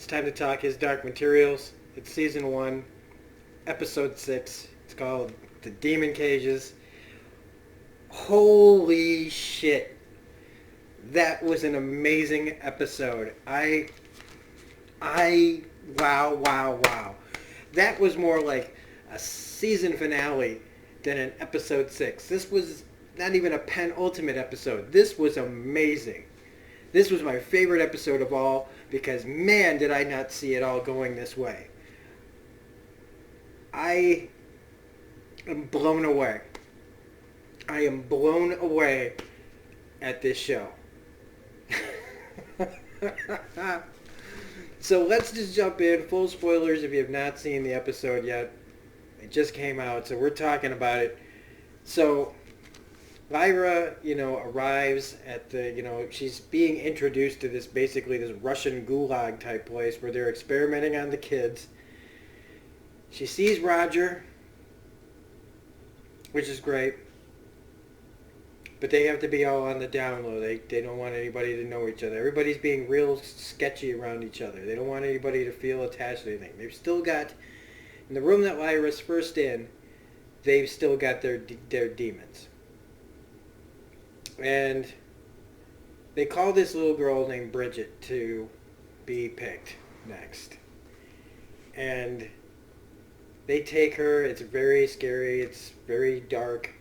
time to talk His Dark Materials. It's season 1, episode 6. It's called The Daemon-Cages. Holy shit. That was an amazing episode. Wow. That was more like a season finale than an episode 6. This was not even a penultimate episode. This was amazing. This was my favorite episode of all because, man, did I not see it all going this way. I am blown away. I am blown away at this show. So let's just jump in. Full spoilers if you have not seen the episode yet. It just came out, so we're talking about it. So Lyra, arrives at the, she's being introduced to this Russian gulag type place where they're experimenting on the kids. She sees Roger, which is great. But they have to be all on the down low. They don't want anybody to know each other. Everybody's being real sketchy around each other. They don't want anybody to feel attached to anything. They've still got, in the room that Lyra's first in, they've still got their demons. And they call this little girl named Bridget to be picked next. And they take her. It's very scary. It's very dark.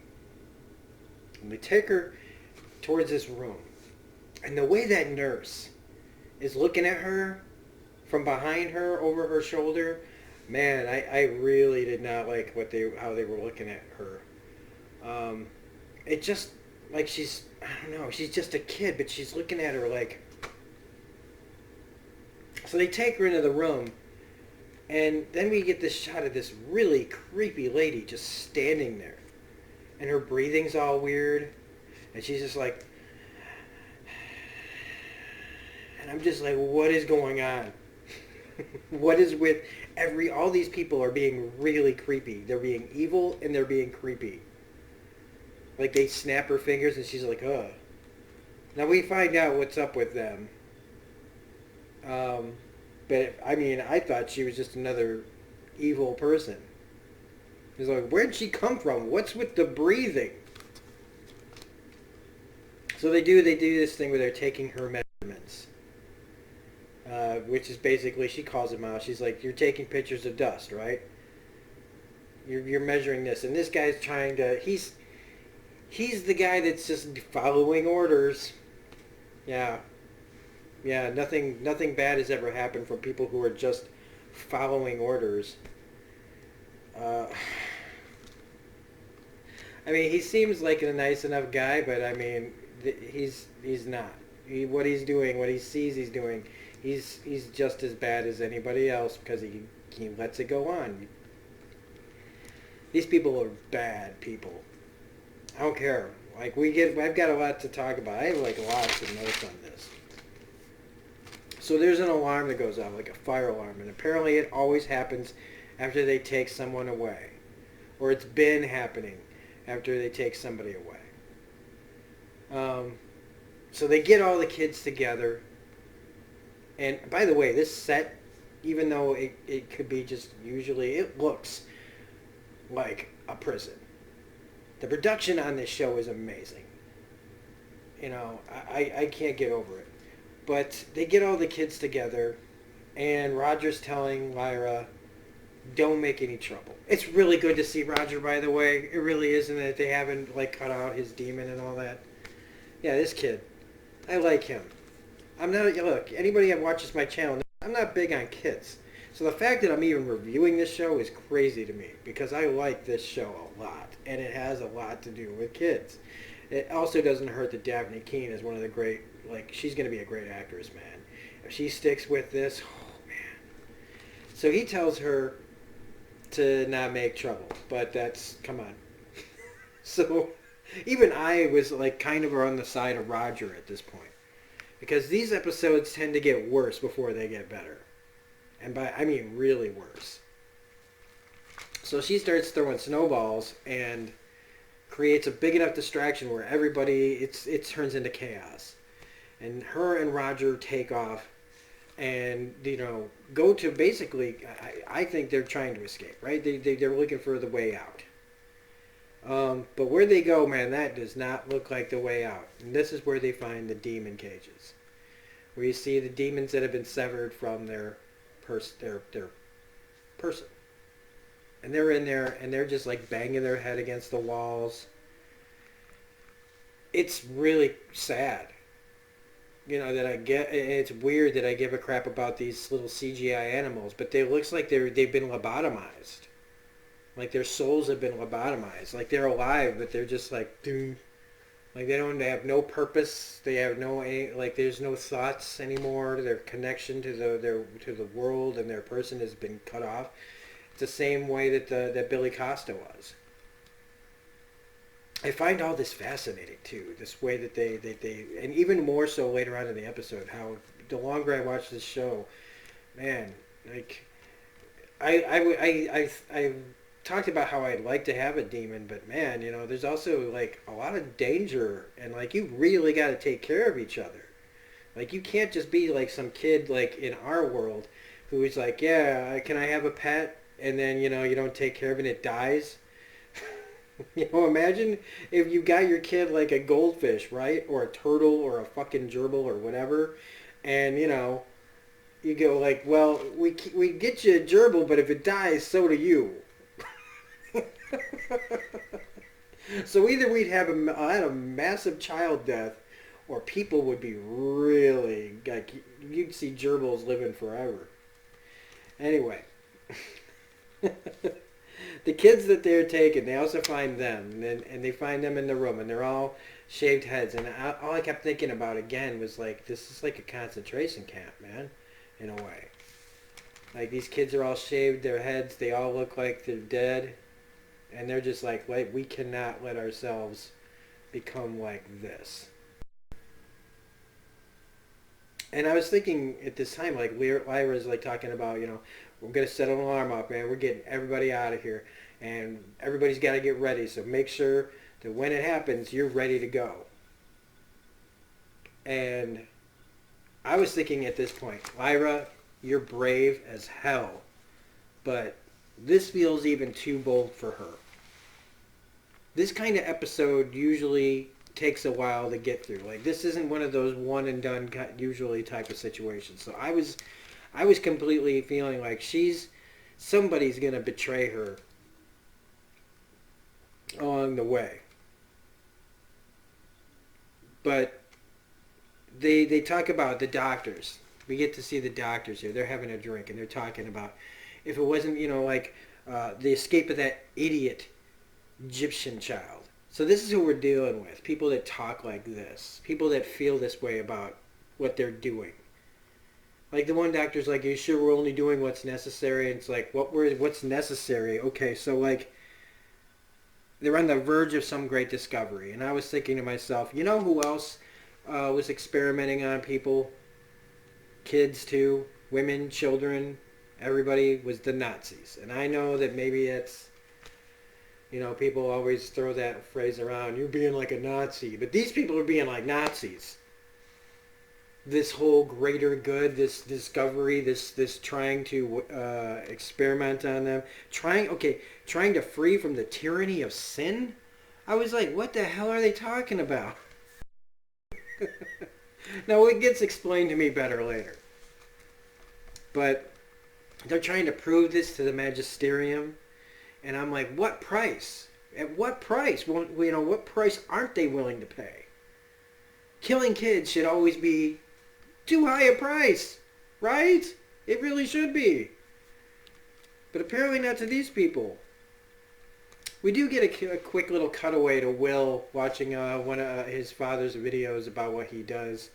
And they take her towards this room. And the way that nurse is looking at her from behind her, over her shoulder, man, I really did not like how they were looking at her. It just, like she's just a kid, but she's looking at her like... So they take her into the room, and then we get this shot of this really creepy lady just standing there. And her breathing's all weird. And she's just like... And I'm just like, what is going on? What is with all these people are being really creepy. They're being evil and they're being creepy. Like they snap her fingers and she's like, ugh. Now we find out what's up with them. But I thought she was just another evil person. He's like, where'd she come from? What's with the breathing? So they do this thing where they're taking her measurements. Which is basically, she calls him out. She's like, you're taking pictures of dust, right? You're measuring this. And this guy's trying to, he's the guy that's just following orders. Yeah, nothing bad has ever happened from people who are just following orders. He seems like a nice enough guy, but he's not. What he's doing, what he sees he's doing, he's just as bad as anybody else because he lets it go on. These people are bad people. I don't care. I've got a lot to talk about. I have lots of notes on this. So there's an alarm that goes off, like a fire alarm, and apparently it always happens after they take someone away. Or it's been happening after they take somebody away. So they get all the kids together. And by the way, this set, even though it could be just usually, it looks like a prison. The production on this show is amazing. I can't get over it. But they get all the kids together, and Roger's telling Lyra, don't make any trouble. It's really good to see Roger, by the way. It really is, and that they haven't cut out his demon and all that. Yeah, this kid, I like him. Look, anybody that watches my channel, I'm not big on kids. So the fact that I'm even reviewing this show is crazy to me because I like this show a lot, and it has a lot to do with kids. It also doesn't hurt that Daphne Keane is one of the great, she's going to be a great actress, man. If she sticks with this, oh, man. So he tells her to not make trouble, but come on. So even I was kind of on the side of Roger at this point. Because these episodes tend to get worse before they get better. And I mean really worse. So she starts throwing snowballs and creates a big enough distraction where everybody, it turns into chaos. And her and Roger take off and go to basically. I think they're trying to escape, right? They're looking for the way out. But where they go, man, that does not look like the way out. And this is where they find the Daemon-Cages, where you see the demons that have been severed from their person. And they're in there, and they're just like banging their head against the walls. It's really sad, that I get. It's weird that I give a crap about these little CGI animals, but they looks like they've been lobotomized. Like their souls have been lobotomized. Like they're alive, but they're just like, dude. Like they have no purpose. They have there's no thoughts anymore. Their connection to the world and their person has been cut off. It's the same way that Billy Costa was. I find all this fascinating too. This way that they and even more so later on in the episode, how the longer I watch this show, man, like I've talked about how I'd like to have a demon, but man, there's also like a lot of danger, and like you really got to take care of each other. Like you can't just be like some kid like in our world who is like, yeah, can I have a pet? And then you don't take care of it, and it dies. Imagine if you got your kid like a goldfish, right? Or a turtle or a fucking gerbil or whatever. And, you go like, well, we get you a gerbil, but if it dies, so do you. So either we'd have a massive child death, or people would be really, like, you'd see gerbils living forever. Anyway. The kids that they're taking, they also find them, and they find them in the room, and they're all shaved heads. And all I kept thinking about again was like, this is like a concentration camp, man, in a way. Like these kids are all shaved their heads, they all look like they're dead, and they're just like, we cannot let ourselves become like this. And I was thinking at this time, like Lyra's like talking about, we're going to set an alarm up, man. We're getting everybody out of here. And everybody's got to get ready. So make sure that when it happens, you're ready to go. And I was thinking at this point, Lyra, you're brave as hell. But this feels even too bold for her. This kind of episode usually takes a while to get through. Like this isn't one of those one and done usually type of situations. So I was completely feeling like somebody's going to betray her along the way. But they talk about the doctors. We get to see the doctors here. They're having a drink and they're talking about if it wasn't, the escape of that idiot Egyptian child. So this is who we're dealing with. People that talk like this. People that feel this way about what they're doing. Like the one doctor's like, are you sure we're only doing what's necessary? And it's like, what's necessary? Okay, so like, they're on the verge of some great discovery. And I was thinking to myself, who else was experimenting on people? Kids too, women, children, everybody was the Nazis. And I know that maybe it's, people always throw that phrase around, you're being like a Nazi. But these people are being like Nazis. This whole greater good, this discovery, this trying to experiment on them, trying to free from the tyranny of sin. I was like, what the hell are they talking about? Now it gets explained to me better later. But they're trying to prove this to the magisterium, and I'm like, what price? At what price? Well, what price aren't they willing to pay? Killing kids should always be too high a price, right? It really should be. But apparently not to these people. We do get a quick little cutaway to Will watching one of his father's videos about what he does.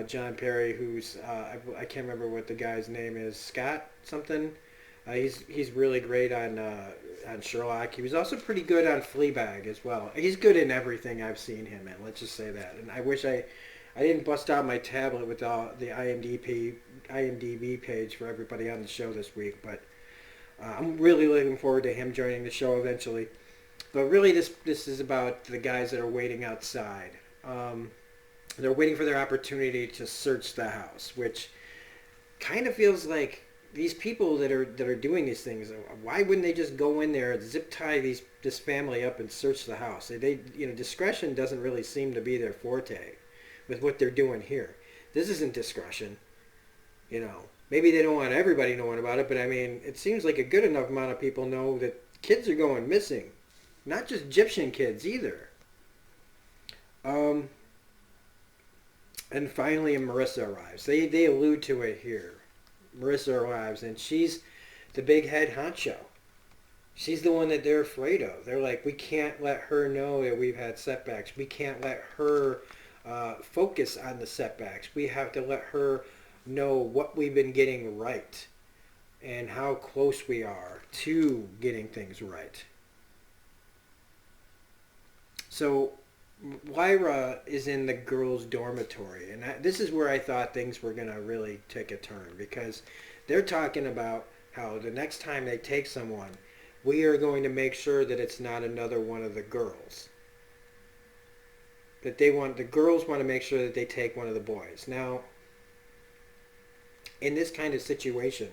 John Perry, who's, I can't remember what the guy's name is, Scott something. He's really great on Sherlock. He was also pretty good on Fleabag as well. He's good in everything I've seen him in, let's just say that. And I wish I didn't bust out my tablet with the IMDb page for everybody on the show this week, but I'm really looking forward to him joining the show eventually. But really, this is about the guys that are waiting outside. They're waiting for their opportunity to search the house, which kind of feels like these people that are doing these things. Why wouldn't they just go in there, zip tie this family up, and search the house? Discretion doesn't really seem to be their forte with what they're doing here. This isn't discretion. Maybe they don't want everybody knowing about it, but I mean, it seems like a good enough amount of people know that kids are going missing. Not just Egyptian kids either. Um, and finally, Marissa arrives. They allude to it here. Marissa arrives, and she's the big head honcho. She's the one that they're afraid of. They're like, we can't let her know that we've had setbacks. We can't let her focus on the setbacks. We have to let her know what we've been getting right and how close we are to getting things right. So Lyra is in the girls' dormitory, and this is where I thought things were going to really take a turn, because they're talking about how the next time they take someone, we are going to make sure that it's not another one of the girls. That the girls want to make sure that they take one of the boys. Now, in this kind of situation,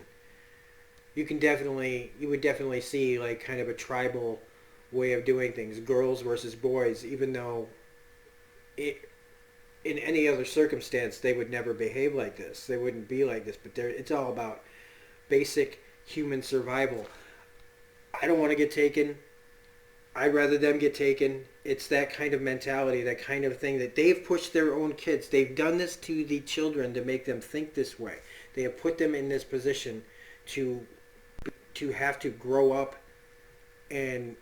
you would definitely see like kind of a tribal way of doing things, girls versus boys, even though in any other circumstance they would never behave like this. They wouldn't be like this, but it's all about basic human survival. I don't want to get taken. I'd rather them get taken. It's that kind of mentality, that kind of thing that they've pushed their own kids. They've done this to the children to make them think this way. They have put them in this position to have to grow up and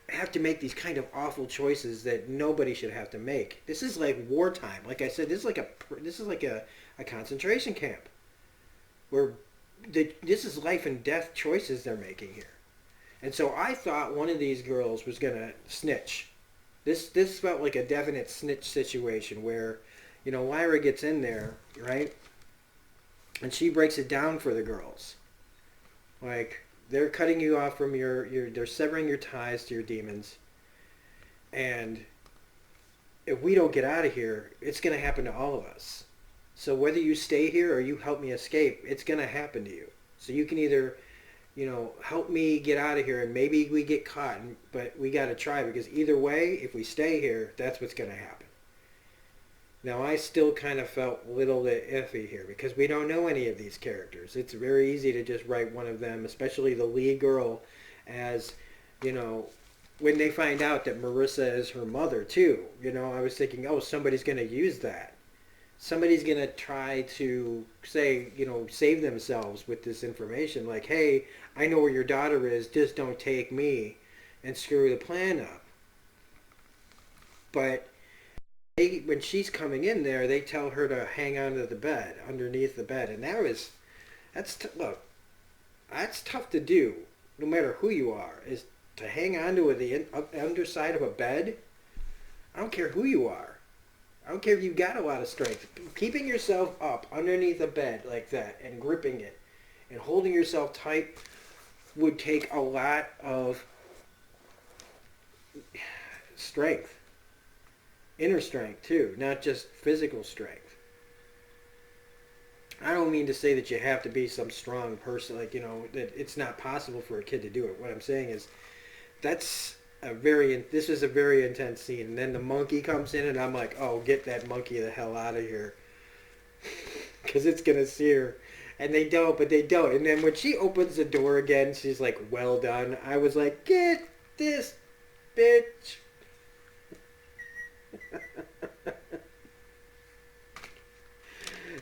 have to make these kind of awful choices that nobody should have to make. This is like wartime. Like I said, this is like a concentration camp where this is life and death choices they're making here. And so I thought one of these girls was going to snitch. This felt like a definite snitch situation where, Lyra gets in there, right? And she breaks it down for the girls. Like, they're cutting you off from they're severing your ties to your demons. And if we don't get out of here, it's going to happen to all of us. So whether you stay here or you help me escape, it's going to happen to you. So you can either, help me get out of here and maybe we get caught, but we got to try, because either way, if we stay here, that's what's going to happen. Now, I still kind of felt a little bit iffy here because we don't know any of these characters. It's very easy to just write one of them, especially the lead girl, as, when they find out that Marissa is her mother too. I was thinking, oh, somebody's going to use that. Somebody's going to try to say, save themselves with this information. Like, hey, I know where your daughter is, just don't take me and screw the plan up. But when she's coming in there, they tell her to hang onto the bed, underneath the bed. And look, that's tough to do, no matter who you are, is to hang onto the underside of a bed. I don't care who you are. I don't care if you've got a lot of strength. Keeping yourself up underneath a bed like that and gripping it and holding yourself tight would take a lot of strength. Inner strength too, not just physical strength. I don't mean to say that you have to be some strong person, that it's not possible for a kid to do it. What I'm saying is this is a very intense scene. And then the monkey comes in and I'm like, oh, get that monkey the hell out of here. Because it's going to see her. And they don't. And then when she opens the door again, she's like, well done. I was like, get this bitch.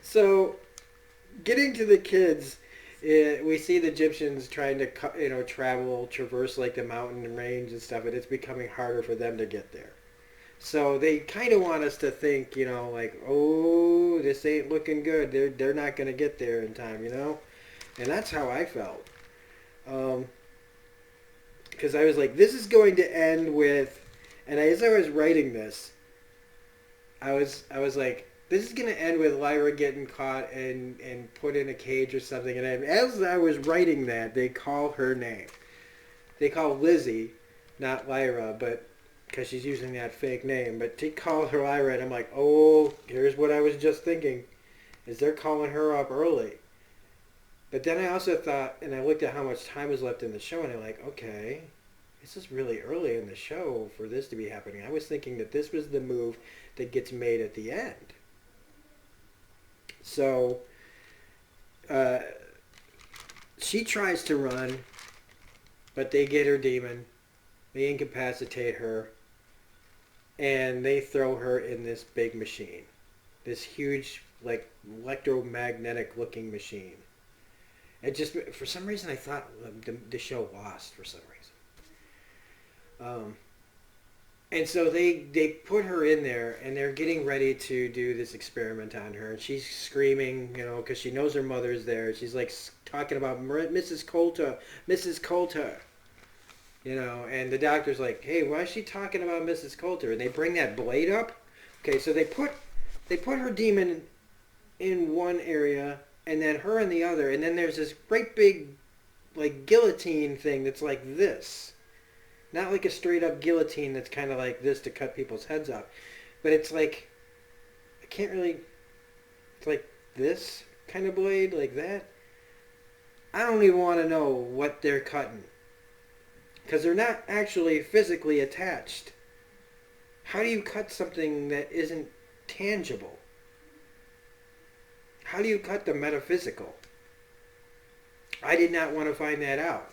So, getting to the kids, we see the Egyptians trying to traverse like the mountain range and stuff, and it's becoming harder for them to get there. So they kind of want us to think, like, oh, this ain't looking good. They're not going to get there in time, And that's how I felt. Because I was like, this is going to end with, and as I was writing this, I was like, this is going to end with Lyra getting caught and put in a cage or something. And as I was writing that, they call her name. They call Lizzie, not Lyra, but because she's using that fake name. But they call her Lyra, and I'm like, oh, here's what I was just thinking. is they're calling her up early. But then I also thought, and I looked at how much time was left in the show, and I'm like, okay, this is really early in the show for this to be happening. I was thinking that this was the move that gets made at the end. So uh, she tries to run, but they get her demon. They incapacitate her, and they throw her in this big machine. This huge, like, electromagnetic looking machine. It just, for some reason, I thought the show lost for some reason. And so they put her in there, and they're getting ready to do this experiment on her. And she's screaming, because she knows her mother's there. She's like talking about Mrs. Coulter, Mrs. Coulter. And the doctor's like, hey, why is she talking about Mrs. Coulter? And they bring that blade up. Okay, so they put her demon in one area, and then her in the other, and then there's this great big, like, guillotine thing that's like this. Not like a straight up guillotine that's kind of like this to cut people's heads off. But it's like, it's like this kind of blade, like that. I don't even want to know what they're cutting. Because they're not actually physically attached. How do you cut something that isn't tangible? How do you cut the metaphysical? I did not want to find that out.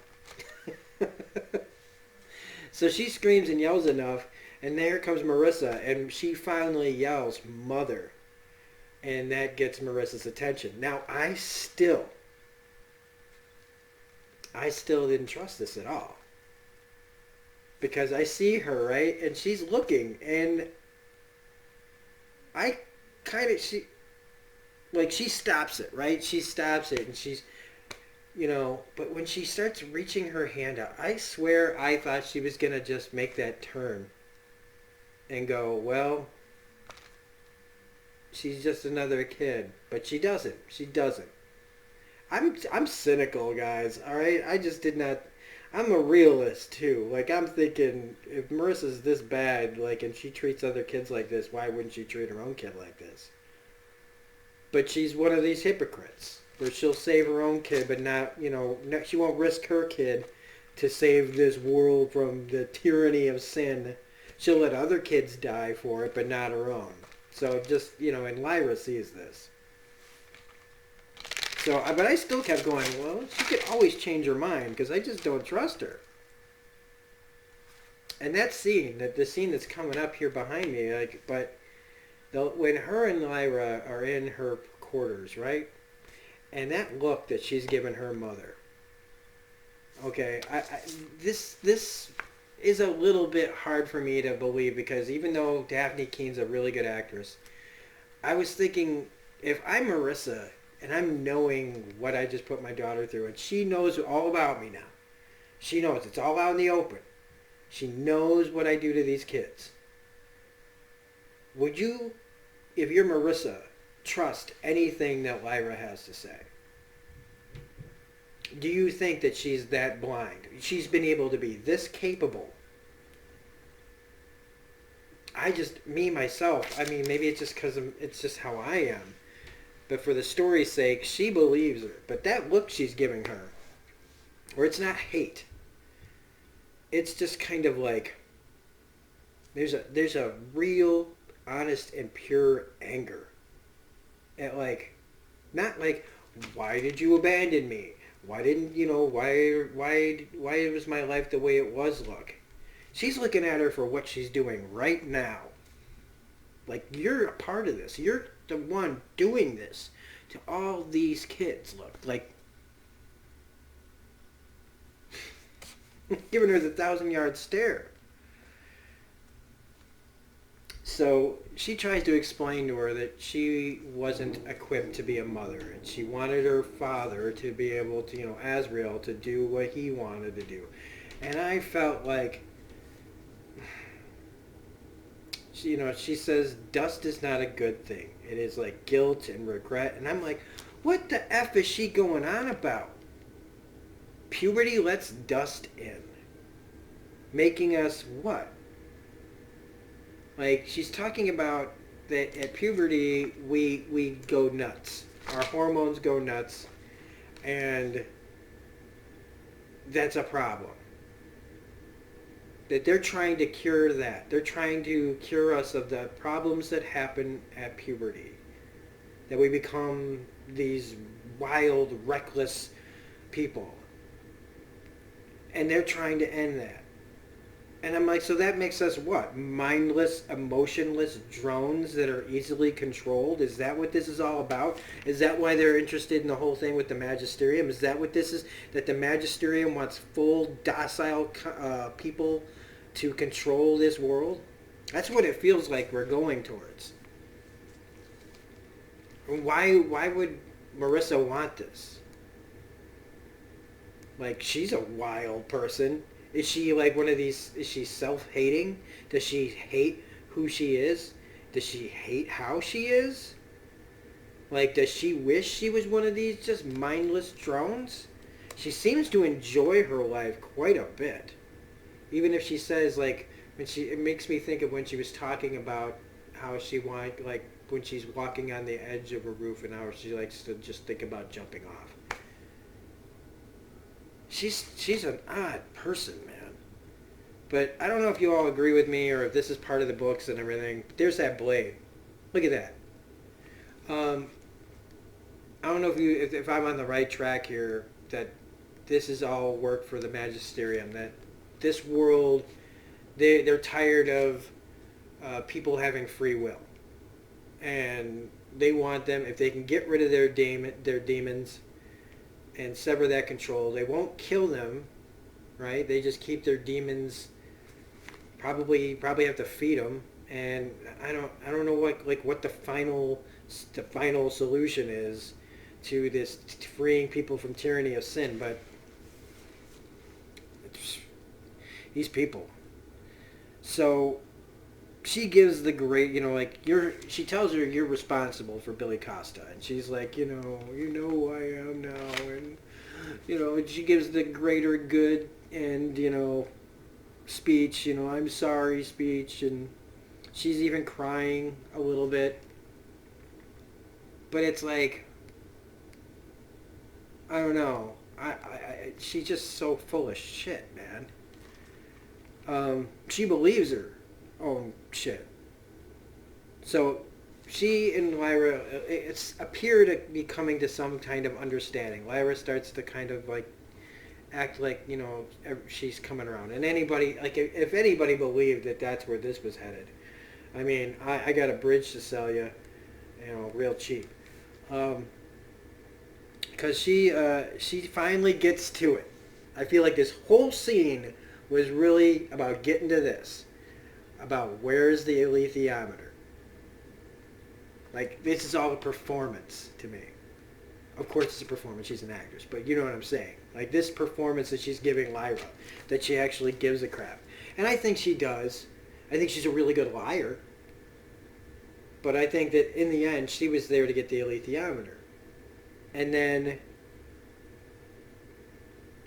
So she screams and yells enough, and there comes Marissa, and she finally yells, "Mother." And that gets Marissa's attention. Now, I still didn't trust this at all. Because I see her, right? And she's looking, and she stops it, right? She stops it, and she's, but when she starts reaching her hand out, I swear I thought she was going to just make that turn and go, well, she's just another kid. But she doesn't. She doesn't. I'm cynical, guys, all right? I just did not... I'm a realist, too. Like, I'm thinking, if Marissa's this bad, like, and she treats other kids like this, why wouldn't she treat her own kid like this? But she's one of these hypocrites, where she'll save her own kid, but not, she won't risk her kid to save this world from the tyranny of sin. She'll let other kids die for it, but not her own. So just, and Lyra sees this. So, but I still kept going, well, she could always change her mind, because I just don't trust her. And that scene, the scene that's coming up here behind me, when her and Lyra are in her quarters, right? And that look that she's given her mother. Okay, this is a little bit hard for me to believe, because even though Daphne Keene's a really good actress, I was thinking, if I'm Marissa and I'm knowing what I just put my daughter through, and she knows all about me now. She knows. It's all out in the open. She knows what I do to these kids. Would you, if you're Marissa, trust anything that Lyra has to say? Do you think that she's that blind? She's been able to be this capable. Myself, maybe it's just because it's just how I am. But for the story's sake, she believes her. But that look she's giving her, or it's not hate. It's just kind of like, there's a real, honest, and pure anger. At not like, why did you abandon me? Why didn't, why was my life the way it was look? She's looking at her for what she's doing right now. Like, you're a part of this. You're the one doing this to all these kids. Look, like, giving her the 1,000-yard stare. So she tries to explain to her that she wasn't equipped to be a mother, and she wanted her father to be able to, Azrael, to do what he wanted to do. And I felt like, she says, dust is not a good thing. It is like guilt and regret. And I'm like, what the F is she going on about? Puberty lets dust in. Making us what? Like, she's talking about that at puberty, we go nuts. our hormones go nuts, and that's a problem. That they're trying to cure that. They're trying to cure us of the problems that happen at puberty. That we become these wild, reckless people. And they're trying to end that. And I'm like, so that makes us what? Mindless, emotionless drones that are easily controlled? Is that what this is all about? Is that why they're interested in the whole thing with the Magisterium? Is that what this is? That the Magisterium wants full, docile people to control this world? That's what it feels like we're going towards. Why would Marissa want this? Like, she's a wild person. Is she like one of these, is she self-hating? Does she hate who she is? Does she hate how she is? Like, does she wish she was one of these just mindless drones? She seems to enjoy her life quite a bit. Even if she says, like, it makes me think of when she was talking about how she like, when she's walking on the edge of a roof and how she likes to just think about jumping off. She's an odd person, man. But I don't know if you all agree with me or if this is part of the books and everything. But there's that blade. Look at that. I don't know if I'm on the right track here, that this is all work for the Magisterium. That this world, they're tired of people having free will, and they want them, if they can get rid of their demons and sever that control. They won't kill them, right? They just keep their demons. Probably have to feed them, and I don't know what the final solution is to this freeing people from tyranny of sin, but these people. So she gives the great, she tells her you're responsible for Billy Costa, and she's like, you know who I am now, and and she gives the greater good and speech, I'm sorry speech, and she's even crying a little bit, but it's like, I don't know, she's just so full of shit, man. She believes her own shit. So she and Lyra, it's appear to be coming to some kind of understanding. Lyra starts to kind of like act like, she's coming around. And anybody, like, if anybody believed that that's where this was headed, I mean, I got a bridge to sell you, real cheap. Because she finally gets to it. I feel like this whole scene was really about getting to this. About where's the alethiometer. Like, this is all a performance to me. Of course it's a performance, she's an actress, but you know what I'm saying. Like, this performance that she's giving Lyra, that she actually gives a crap. And I think she does. I think she's a really good liar. But I think that in the end, she was there to get the alethiometer. And then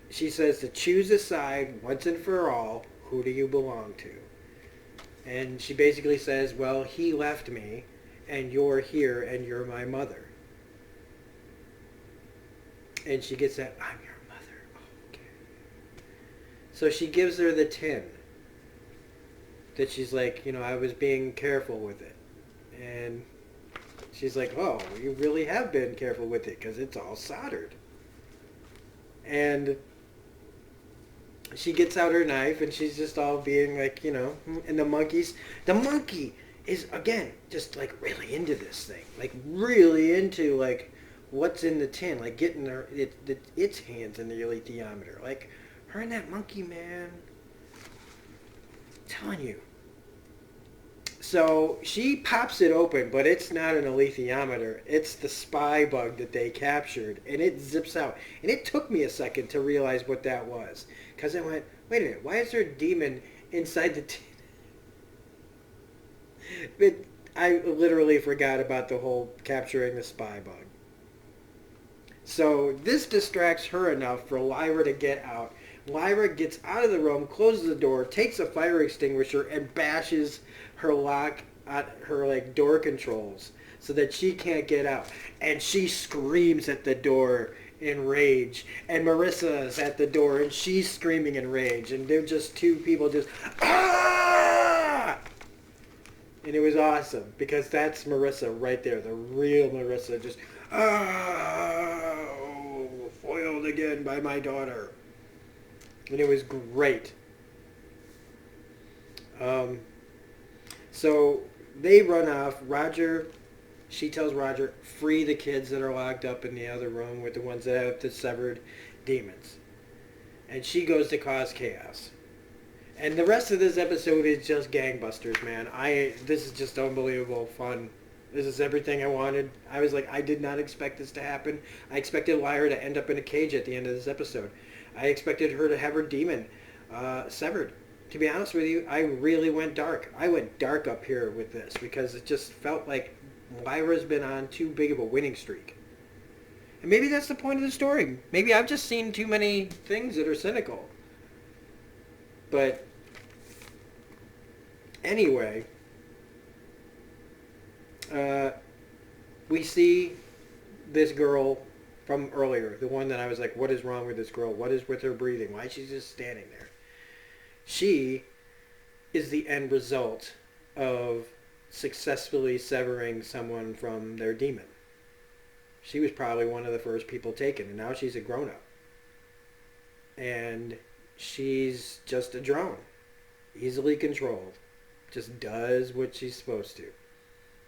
she says to choose a side once and for all, who do you belong to? And she basically says, well, he left me, and you're here, and you're my mother. And she gets that, I'm your mother. Oh, okay. So she gives her the tin. That she's like, I was being careful with it. And she's like, oh, you really have been careful with it, because it's all soldered. And she gets out her knife, and she's just all being like, and the monkey is, again, just like really into this thing. Like really into like what's in the tin, like getting its hands in the alethiometer. Like her and that monkey, man. I'm telling you. So she pops it open, but it's not an alethiometer. It's the spy bug that they captured, and it zips out. And it took me a second to realize what that was. Because I went, wait a minute, why is there a demon inside the tin? But I literally forgot about the whole capturing the spy bug. So this distracts her enough for Lyra to get out. Lyra gets out of the room, closes the door, takes a fire extinguisher, and bashes her lock at her like door controls so that she can't get out. And she screams at the door in rage. And Marissa's at the door and she's screaming in rage. And they're just two people just, ah! And it was awesome because that's Marissa right there, the real Marissa, just, oh, foiled again by my daughter. And it was great. So they run off. She tells Roger, free the kids that are locked up in the other room with the ones that have the severed demons. And she goes to cause chaos. And the rest of this episode is just gangbusters, man. This is just unbelievable fun. This is everything I wanted. I was like, I did not expect this to happen. I expected Lyra to end up in a cage at the end of this episode. I expected her to have her demon severed. To be honest with you, I really went dark. I went dark up here with this because it just felt like Lyra's been on too big of a winning streak. And maybe that's the point of the story. Maybe I've just seen too many things that are cynical. But anyway, we see this girl from earlier, the one that I was like, what is wrong with this girl? What is with her breathing? Why is she just standing there? She is the end result of successfully severing someone from their demon. She was probably one of the first people taken, and now she's a grown-up. And she's just a drone, easily controlled, just does what she's supposed to.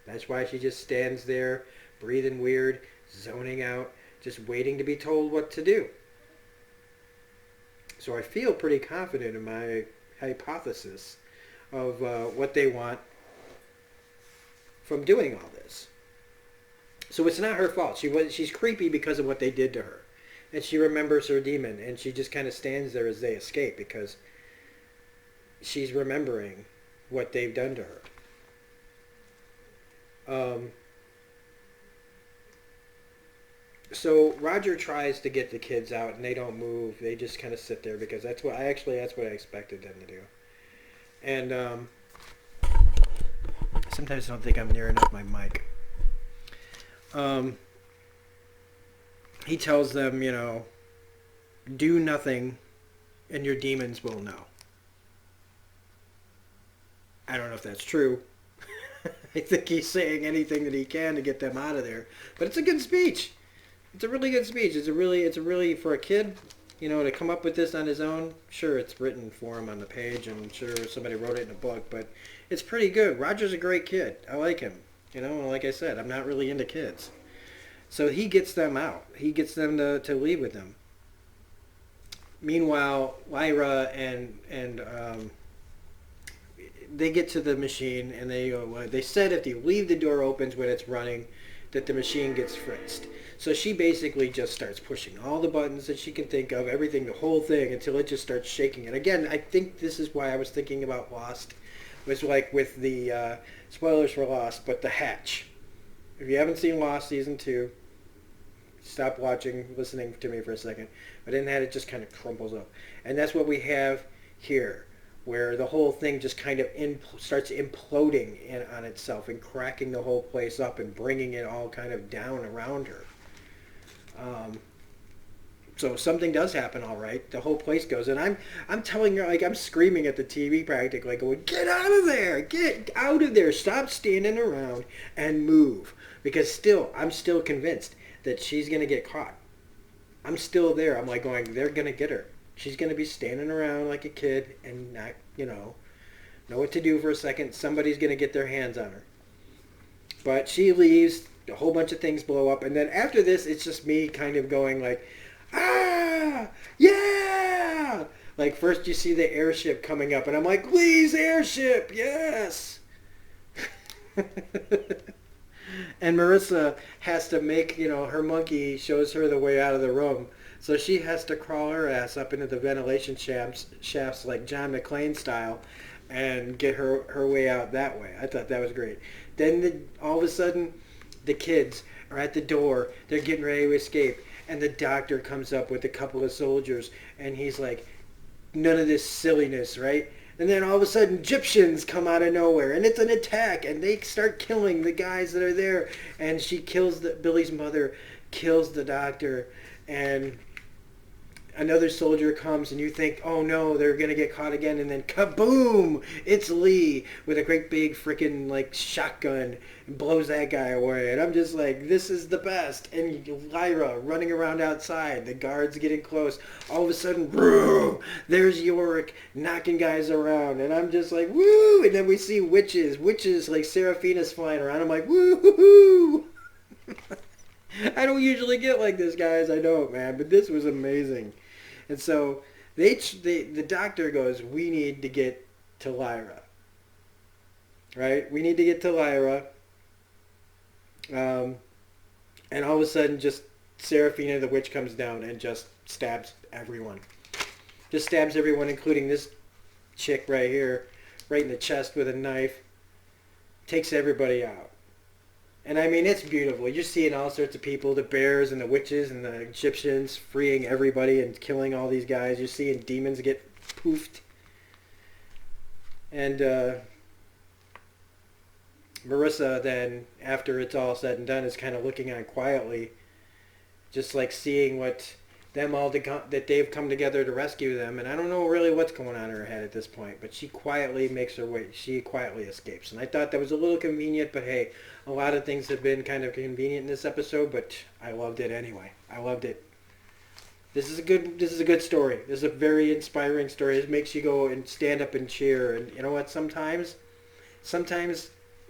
That's why she just stands there, breathing weird, zoning out, just waiting to be told what to do. So I feel pretty confident in my hypothesis of what they want from doing all this. So it's not her fault. She's creepy because of what they did to her. And she remembers her demon, and she just kind of stands there as they escape because she's remembering what they've done to her. So Roger tries to get the kids out, and they don't move. They just kind of sit there because that's what I expected them to do. And sometimes I don't think I'm near enough my mic. He tells them, do nothing and your demons will know. I don't know if that's true. I think he's saying anything that he can to get them out of there. But it's a good speech. It's a really good speech. It's a really, for a kid, to come up with this on his own. Sure, it's written for him on the page, and sure, somebody wrote it in a book, but it's pretty good. Roger's a great kid. I like him. Like I said, I'm not really into kids. So he gets them out. He gets them to leave with him. Meanwhile, Lyra and they get to the machine, and they said if you leave the door open when it's running, that the machine gets fritzed. So she basically just starts pushing all the buttons that she can think of, everything, the whole thing, until it just starts shaking. And again, I think this is why I was thinking about Lost. It was like with the, spoilers for Lost, but the hatch. If you haven't seen Lost Season 2, stop listening to me for a second. But in that, it just kind of crumbles up. And that's what we have here, where the whole thing just kind of starts imploding on itself and cracking the whole place up and bringing it all kind of down around her. So something does happen, all right. The whole place goes, and I'm telling her, like, I'm screaming at the TV practically, going, "Get out of there! Get out of there! Stop standing around and move!" Because I'm still convinced that she's gonna get caught. I'm still there. I'm like going, they're gonna get her. She's gonna be standing around like a kid and not, know what to do for a second. Somebody's gonna get their hands on her. But she leaves. A whole bunch of things blow up, and then after this, it's just me kind of going like, ah, yeah! Like first you see the airship coming up, and I'm like, please, airship, yes! And Marissa has to make, her monkey shows her the way out of the room. So she has to crawl her ass up into the ventilation shafts like John McClane style and get her way out that way. I thought that was great. Then all of a sudden, the kids are at the door. They're getting ready to escape. And the doctor comes up with a couple of soldiers. And he's like, none of this silliness, right? And then all of a sudden, Egyptians come out of nowhere, and it's an attack, and they start killing the guys that are there. And she kills Billy's mother, kills the doctor, and another soldier comes, and you think, oh no, they're gonna get caught again, and then kaboom! It's Lee with a great big freaking like shotgun and blows that guy away. And I'm just like, this is the best. And Lyra running around outside, the guards getting close. All of a sudden, boom! There's Yorick knocking guys around, and I'm just like, woo! And then we see witches like Seraphina's flying around. I'm like, woo! I don't usually get like this, guys. I know it, man, but this was amazing. And so the doctor goes, we need to get to Lyra. Right? We need to get to Lyra. And all of a sudden, just Seraphina, the witch, comes down and just stabs everyone. Just stabs everyone, including this chick right here, right in the chest with a knife. Takes everybody out. And I mean, it's beautiful. You're seeing all sorts of people, the bears and the witches and the Egyptians freeing everybody and killing all these guys. You're seeing demons get poofed. And Marissa then, after it's all said and done, is kind of looking on quietly, just like seeing what them all that they've come together to rescue them. And I don't know really what's going on in her head at this point, but she quietly makes her way. She quietly escapes. And I thought that was a little convenient, but hey, a lot of things have been kind of convenient in this episode, but I loved it anyway. I loved it. This is a good story. This is a very inspiring story. It makes you go and stand up and cheer. And you know what? Sometimes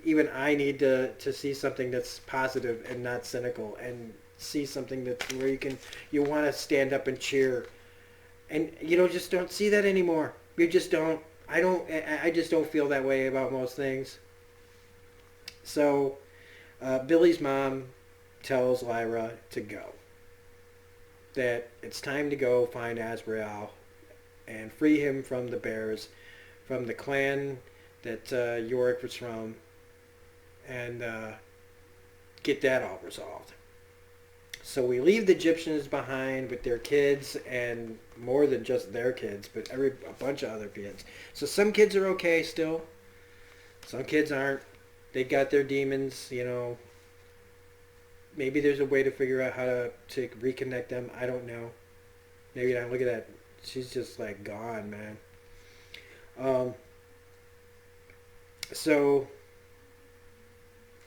even I need to see something that's positive and not cynical, and see something that's where you want to stand up and cheer. And just don't see that anymore. You just don't. I just don't feel that way about most things. So Billy's mom tells Lyra to go. That it's time to go find Azrael and free him from the bears, from the clan that Yorick was from, and get that all resolved. So we leave the Egyptians behind with their kids, and more than just their kids, but a bunch of other kids. So some kids are okay still. Some kids aren't. They got their demons, Maybe there's a way to figure out how to reconnect them. I don't know. Maybe not. Look at that. She's just like gone, man. So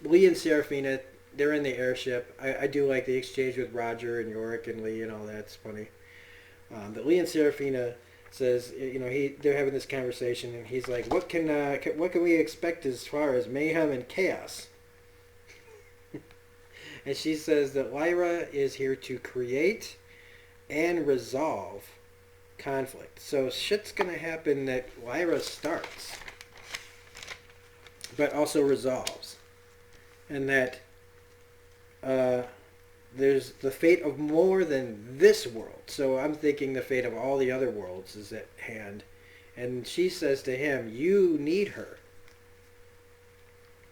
Lee and Seraphina, they're in the airship. I do like the exchange with Roger and Yorick and Lee and all that. It's funny. But Lee and Seraphina says, they're having this conversation, and he's like, what can we expect as far as mayhem and chaos? And she says that Lyra is here to create and resolve conflict. So shit's going to happen that Lyra starts, but also resolves. And that there's the fate of more than this world. So I'm thinking the fate of all the other worlds is at hand. And she says to him, you need her.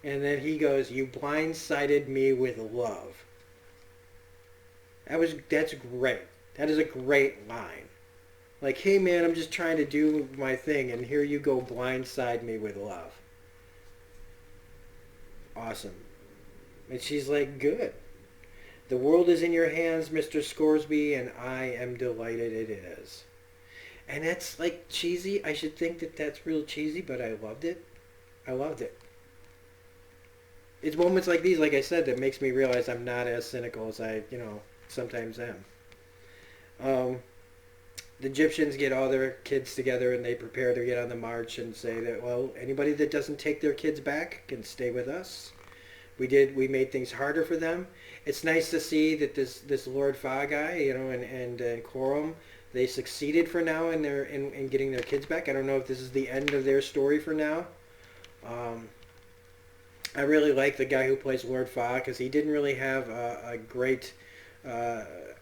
And then he goes, you blindsided me with love. That's great. That is a great line. Like, hey man, I'm just trying to do my thing, and here you go blindside me with love. Awesome. And she's like, good. The world is in your hands, Mr. Scoresby, and I am delighted it is. And that's like cheesy. I should think that that's real cheesy, but I loved it. I loved it. It's moments like these, like I said, that makes me realize I'm not as cynical as I, sometimes am. The Egyptians get all their kids together and they prepare to get on the march and say that, well, anybody that doesn't take their kids back can stay with us. We made things harder for them. It's nice to see that this Lord Fa guy, and Quorum, they succeeded for now in getting their kids back. I don't know if this is the end of their story for now. I really like the guy who plays Lord Fa because he didn't really have a great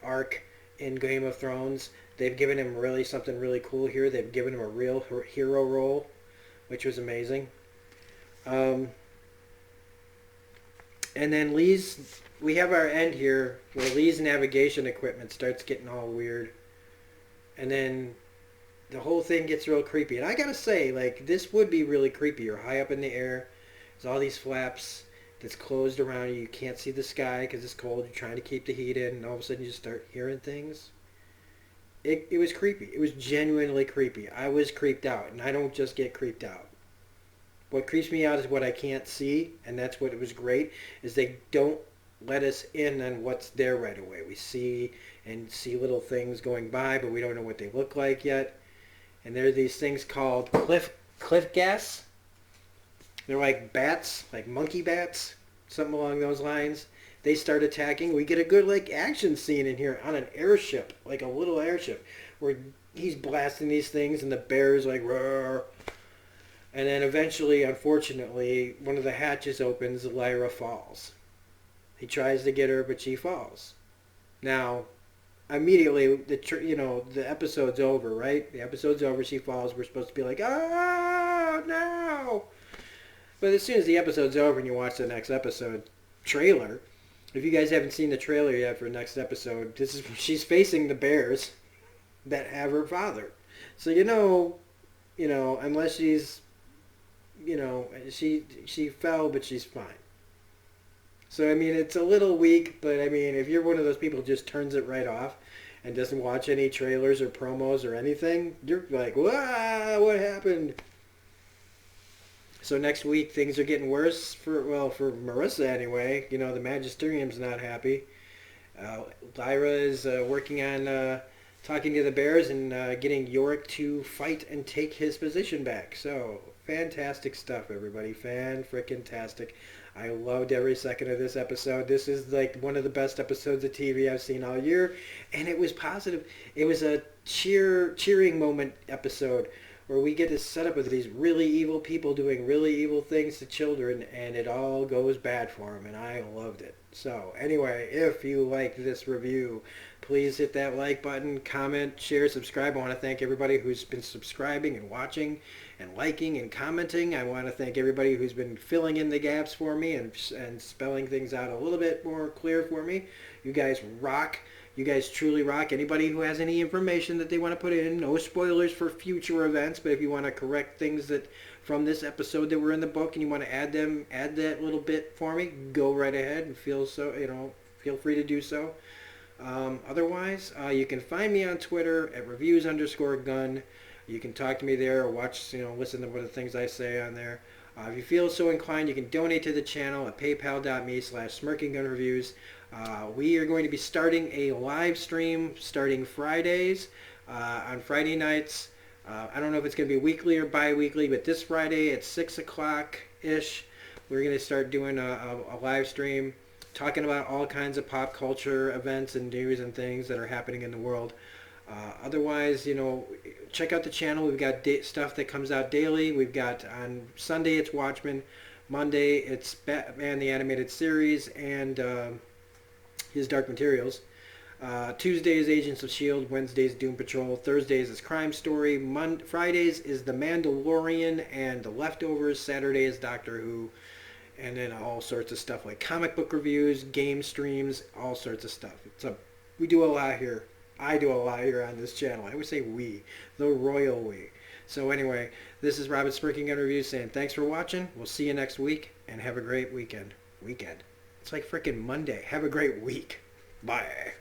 arc in Game of Thrones. They've given him really something really cool here. They've given him a real hero role, which was amazing. And then we have our end here where Lee's navigation equipment starts getting all weird. And then the whole thing gets real creepy. And I gotta say, like, this would be really creepy. You're high up in the air. There's all these flaps that's closed around you. You can't see the sky because it's cold. You're trying to keep the heat in, and all of a sudden you just start hearing things. It was creepy. It was genuinely creepy. I was creeped out, and I don't just get creeped out. What creeps me out is what I can't see, and that's what it was great, is they don't let us in on what's there right away. We see little things going by, but we don't know what they look like yet. And there are these things called cliff gas. They're like bats, like monkey bats, something along those lines. They start attacking. We get a good like action scene in here on an airship, like a little airship, where he's blasting these things and the bear's like roar. And then eventually, unfortunately, one of the hatches opens. Lyra falls. He tries to get her, but she falls. Now, immediately, the episode's over, right? The episode's over. She falls. We're supposed to be like, oh no! But as soon as the episode's over and you watch the next episode trailer, if you guys haven't seen the trailer yet for the next episode, she's facing the bears that have her father. So unless she's she fell, but she's fine. So, I mean, it's a little weak, but, I mean, if you're one of those people who just turns it right off and doesn't watch any trailers or promos or anything, you're like, wow, what happened? So next week, things are getting worse for Marissa anyway. The Magisterium's not happy. Lyra is working on talking to the Bears and getting Yorick to fight and take his position back. So, fantastic stuff, everybody. Fan-frickin-tastic. I loved every second of this episode. This is like one of the best episodes of TV I've seen all year. And it was positive. It was a cheering moment episode where we get to set up with these really evil people doing really evil things to children, and it all goes bad for them, and I loved it. So, anyway, if you liked this review, please hit that like button, comment, share, subscribe. I want to thank everybody who's been subscribing and watching and liking and commenting. I want to thank everybody who's been filling in the gaps for me and spelling things out a little bit more clear for me. You guys rock. You guys truly rock. Anybody who has any information that they want to put in, no spoilers for future events, but if you want to correct things that from this episode that were in the book and you want to add that little bit for me, go right ahead and feel free to do so. Otherwise, you can find me on Twitter at reviews_gun. You can talk to me there or watch, listen to the things I say on there. If you feel so inclined, you can donate to the channel at paypal.me/smirkinggunreviews. We are going to be starting a live stream starting Fridays, on Friday nights. I don't know if it's going to be weekly or bi-weekly, but this Friday at 6 o'clock-ish, we're going to start doing a live stream talking about all kinds of pop culture events and news and things that are happening in the world. Otherwise, check out the channel. We've got stuff that comes out daily. We've got on Sunday it's Watchmen, Monday it's Batman the Animated Series and his Dark Materials. Tuesday is Agents of S.H.I.E.L.D., Wednesday is Doom Patrol, Thursdays is Crime Story, Fridays is The Mandalorian and The Leftovers, Saturday is Doctor Who, and then all sorts of stuff like comic book reviews, game streams, all sorts of stuff. We do a lot here. I do a lot here on this channel. I would say we, the royal we. So anyway, this is Robert Smirking Gun Reviews saying thanks for watching. We'll see you next week, and have a great weekend. It's like freaking Monday. Have a great week. Bye.